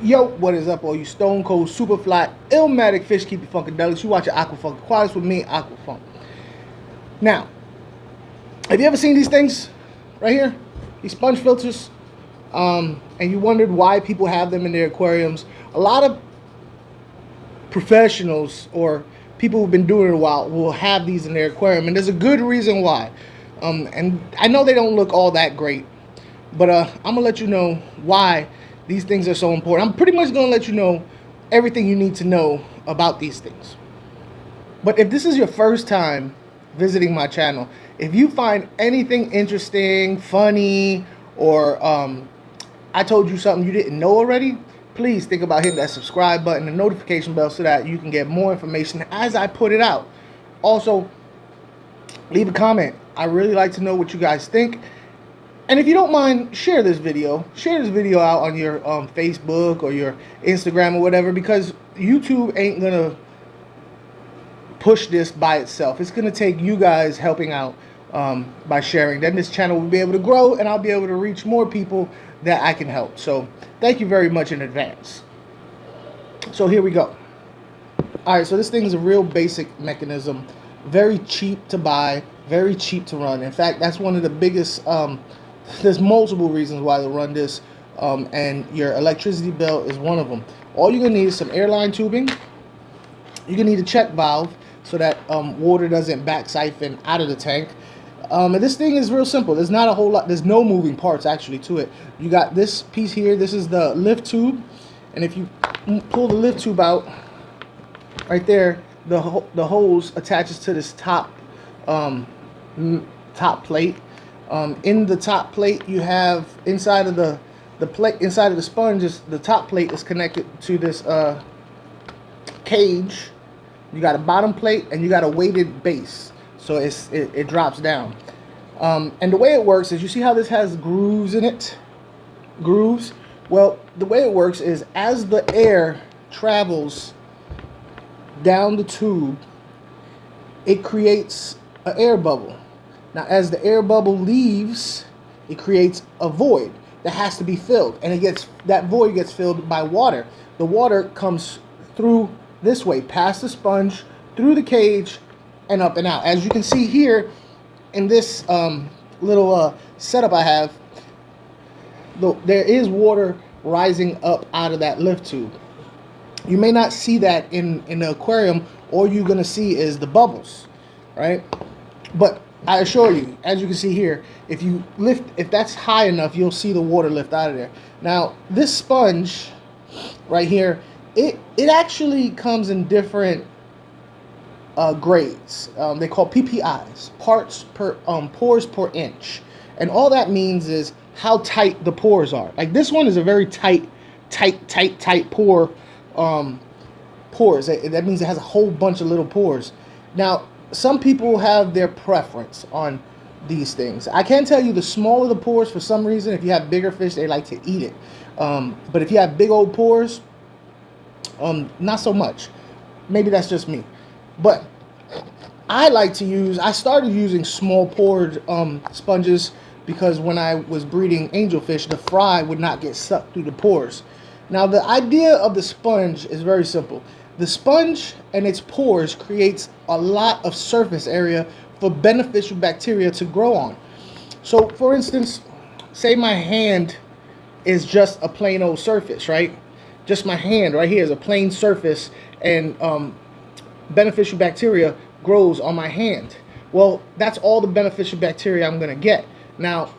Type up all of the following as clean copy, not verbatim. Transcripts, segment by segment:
Yo, what is up, all you stone cold, super fly, illmatic fish keep you funkadelics? You watching Aquafunk Aquatics with me, Aquafunk. Now, have you ever seen these things right here? These sponge filters? And you wondered why people have them in their aquariums. A lot of professionals or people who've been doing it a while will have these in their aquarium, and there's a good reason why. And I know they don't look all that great, but I'm gonna let you know why these things are so important. I'm pretty much gonna let you know everything you need to know about these things. But if this is your first time visiting my channel, if you find anything interesting, funny, or I told you something you didn't know already, please think about hitting that subscribe button and notification bell so that you can get more information as I put it out. Also, leave a comment. I really like to know what you guys think. And if you don't mind, share this video out on your Facebook or your Instagram or whatever, because YouTube ain't gonna push this by itself. It's gonna take you guys helping out by sharing. Then this channel will be able to grow, and I'll be able to reach more people that I can help. So thank you very much in advance. So here we go. All right, so this thing is a real basic mechanism, very cheap to buy, very cheap to run. In fact, that's one of the biggest there's multiple reasons why to run this, and your electricity bill is one of them. All you're gonna need is some airline tubing. You're gonna need a check valve so that water doesn't back siphon out of the tank. And this thing is real simple. There's not a whole lot. There's no moving parts actually to it. You got this piece here. This is the lift tube, and if you pull the lift tube out, right there, the hose attaches to this top plate. In the top plate, you have inside of the plate, inside of the sponge, the top plate is connected to this cage. You got a bottom plate and you got a weighted base, so it drops down. And the way it works is, you see how this has grooves in it? Grooves? Well, the way it works is, as the air travels down the tube, it creates an air bubble. Now, as the air bubble leaves, it creates a void that has to be filled, and that void gets filled by water. The water comes through this way, past the sponge, through the cage, and up and out. As you can see here in this little setup I have, there is water rising up out of that lift tube. You may not see that in the aquarium. All you're gonna see is the bubbles, right? But I assure you, as you can see here, if that's high enough, you'll see the water lift out of there. Now, this sponge right here, it actually comes in different grades. They call PPIs, pores per inch, and all that means is how tight the pores are. Like, this one is a very tight pore. Pores. That means it has a whole bunch of little pores. Now, some people have their preference on these things. I can tell you, the smaller the pores, for some reason, if you have bigger fish, they like to eat it. But if you have big old pores, not so much. Maybe that's just me. But I started using small pored sponges, because when I was breeding angelfish, the fry would not get sucked through the pores. Now, the idea of the sponge is very simple. The sponge and its pores creates a lot of surface area for beneficial bacteria to grow on. So, for instance, say my hand is just a plain old surface, right? Just my hand right here is a plain surface, and beneficial bacteria grows on my hand. Well, that's all the beneficial bacteria I'm gonna get. Now,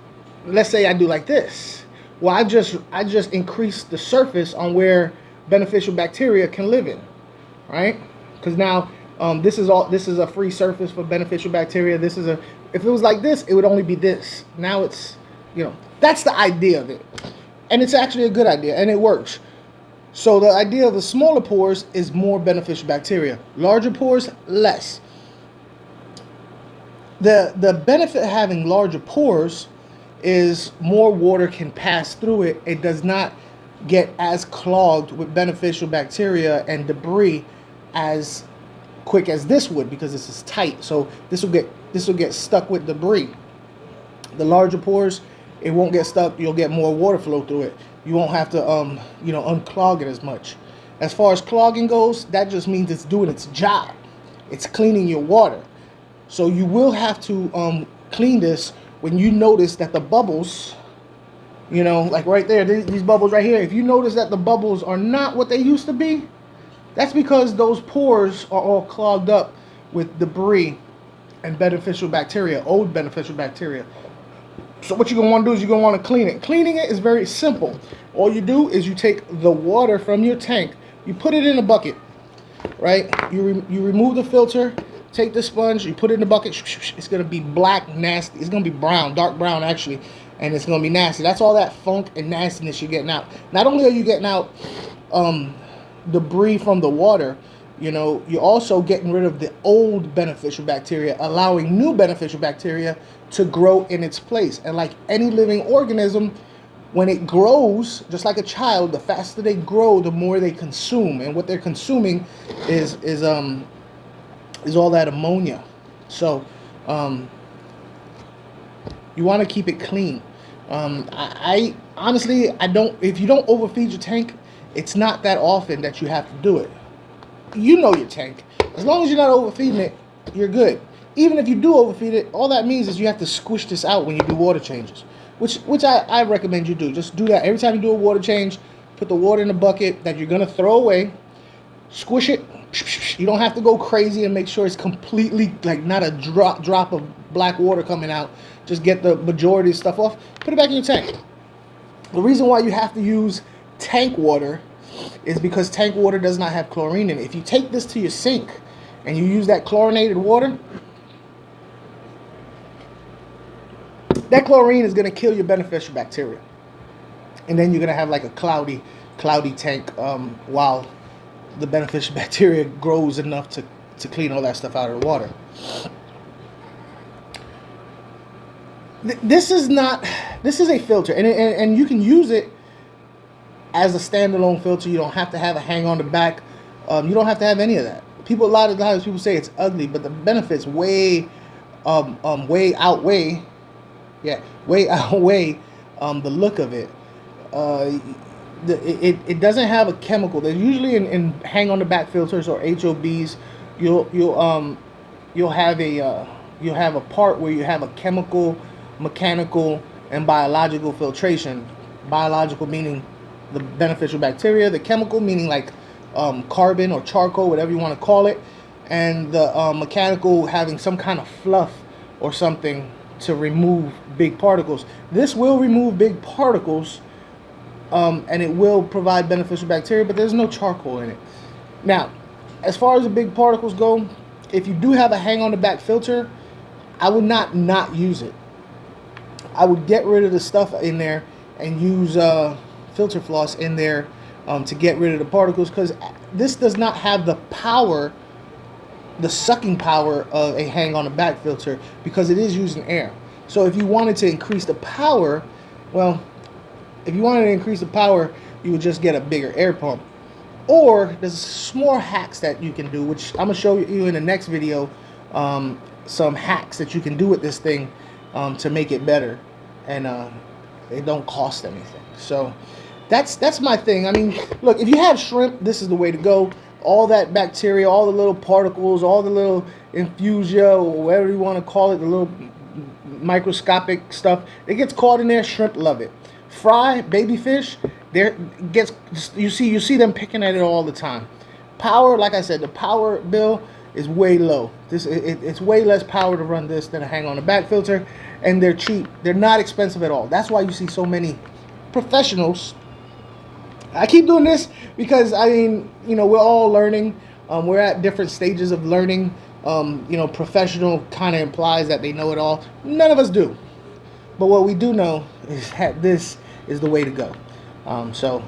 let's say I do like this. Well, I just increase the surface on where beneficial bacteria can live in, right? Because now this is a free surface for beneficial bacteria. If it was like this, it would only be this. Now it's, that's the idea of it, and it's actually a good idea, and it works. So the idea of the smaller pores is more beneficial bacteria. Larger pores, less. The benefit of having larger pores is more water can pass through it. It does not get as clogged with beneficial bacteria and debris as quick as this would, because this is tight. So this will get stuck with debris. The larger pores, it won't get stuck. You'll get more water flow through it. You won't have to unclog it as much. As far as clogging goes, that just means it's doing its job. It's cleaning your water. So you will have to clean this when you notice that the bubbles, like right there, these bubbles right here, if you notice that the bubbles are not what they used to be, that's because those pores are all clogged up with debris and beneficial bacteria, old beneficial bacteria. So what you're going to want to do is you're going to want to clean it. Cleaning it is very simple. All you do is you take the water from your tank, you put it in a bucket, right? You remove the filter, take the sponge, you put it in the bucket. It's going to be black, nasty. It's going to be brown, dark brown actually, and it's going to be nasty. That's all that funk and nastiness you're getting out. Not only are you getting out debris from the water, you're also getting rid of the old beneficial bacteria, allowing new beneficial bacteria to grow in its place. And like any living organism, when it grows, just like a child, the faster they grow, the more they consume. And what they're consuming is all that ammonia. So you want to keep it clean. I honestly, if you don't overfeed your tank, it's not that often that you have to do it. You know your tank. As long as you're not overfeeding it, you're good. Even if you do overfeed it, all that means is you have to squish this out when you do water changes, which I recommend you do. Just do that every time you do a water change. Put the water in a bucket that you're gonna throw away. Squish it. You don't have to go crazy and make sure it's completely, like, not a drop of black water coming out. Just get the majority of stuff off. Put it back in your tank. The reason why you have to use tank water is because tank water does not have chlorine in it. If you take this to your sink and you use that chlorinated water, that chlorine is going to kill your beneficial bacteria. And then you're going to have like a cloudy tank while the beneficial bacteria grows enough to clean all that stuff out of the water. This is a filter, and you can use it as a standalone filter. You don't have to have a hang on the back. You don't have to have any of that. A lot of times people say it's ugly, but the benefits way outweigh the look of it. It doesn't have a chemical. There's usually in hang on the back filters or HOBs, you'll have a part where you have a chemical, mechanical, and biological filtration. Biological meaning the beneficial bacteria, the chemical meaning like carbon or charcoal, whatever you want to call it, and the mechanical having some kind of fluff or something to remove big particles. This will remove big particles, and it will provide beneficial bacteria, but there's no charcoal in it. Now, as far as the big particles go, if you do have a hang on the back filter, I would not use it. I would get rid of the stuff in there and use filter floss in there to get rid of the particles, because this does not have the power, the sucking power of a hang on the back filter, because it is using air. So if you wanted to increase the power, you would just get a bigger air pump. Or there's some more hacks that you can do, which I'm gonna show you in the next video. Some hacks that you can do with this thing to make it better, and it don't cost anything. So that's my thing. I mean, look, if you have shrimp, this is the way to go. All that bacteria, all the little particles, all the little infusia, or whatever you want to call it, the little microscopic stuff, it gets caught in there. Shrimp love it. Fry, baby fish, you see them picking at it all the time. Power, like I said, the power bill is way low. It's way less power to run this than a hang on the back filter, and they're cheap. They're not expensive at all. That's why you see so many professionals. I keep doing this because, I mean, we're all learning. We're at different stages of learning. Professional kind of implies that they know it all. None of us do. But what we do know is that this is the way to go. So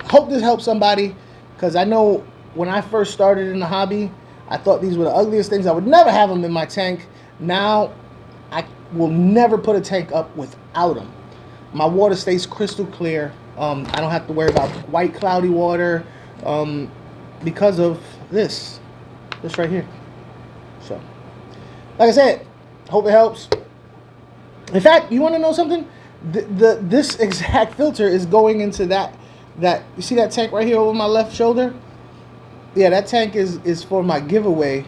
hope this helps somebody, because I know when I first started in the hobby, I thought these were the ugliest things. I would never have them in my tank. Now I will never put a tank up without them. My water stays crystal clear. I don't have to worry about white cloudy water because of this right here. So, like I said, hope it helps. In fact, you want to know something? This exact filter is going into that you see that tank right here over my left shoulder. Yeah, that tank is for my giveaway.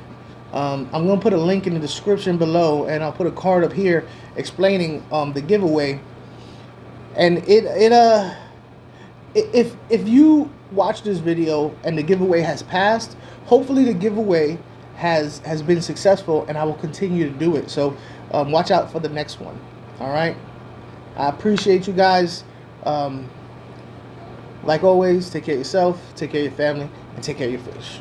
I'm gonna put a link in the description below, and I'll put a card up here explaining the giveaway. And if you watch this video and the giveaway has passed, hopefully the giveaway has been successful, and I will continue to do it. So watch out for the next one. All right. I appreciate you guys. Like always, take care of yourself, take care of your family, and take care of your fish.